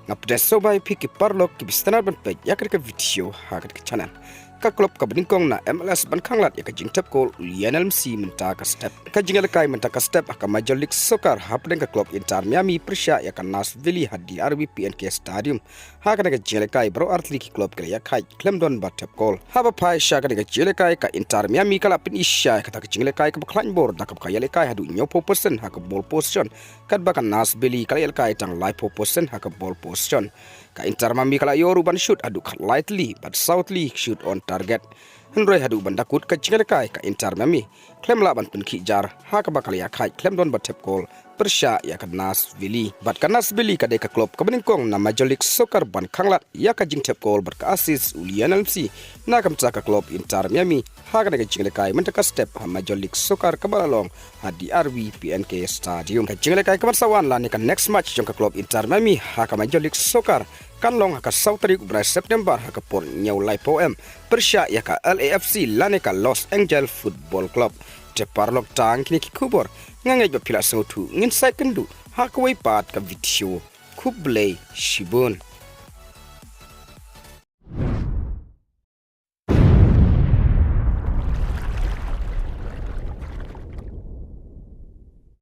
ngapdes sobai piki parlok ki bistanar ban pek yakar ka video hakat ka channel ka klub ka bningkong na MLS ban khanglad ya ka jingthep kol Lionel Messi menta ka step ka jingal kai menta ka step ka Major League Soccer hapden ka klub Inter Miami Persia ya ka Nashville hadi RB PNK Stadium hakat ka jingal kai bro artli ki klub ka ya kai Clemdon batep kol haba pai sha ka jingal kai ka Inter Miami kala pin isha ka ta jingal kai ka klan bor da ka yale kai hadu nyopo person ha ka ball position kat ba ka Nashville kala yale kai tang live position ha ka ball position ka Inter Miami kala yoru ban shoot adu lightly but southly shoot on target Henry hadu ban dakut ka jingal kai ka Inter Miami klemla ban pun ki jar ha ka bakal ya kai Clemdon batep kol Persya ya ka Nashville bat ka Nashville ka de ka klub ka beningkong na Major League Soccer ban khanglad ya ka jingthep kol ber ka assist Lionel Messi na kam ka klub Inter Miami ha ka de jingal kai menta ka step ha Major League Soccer ka balalong ha di RB PNK Stadium ka jingal kai ka sawan la ni ka next match jong ka klub Inter Miami ha ka Major League Soccer kan long ka South Tarik bra September ha ka por nyau lai poem Persya ya ka LAFC lane ka Los Angeles Football Club te parlok tang kini ki kubor ngangai ba pila sautu ngin sai kendu ha ka wai pat ka video kublai shibun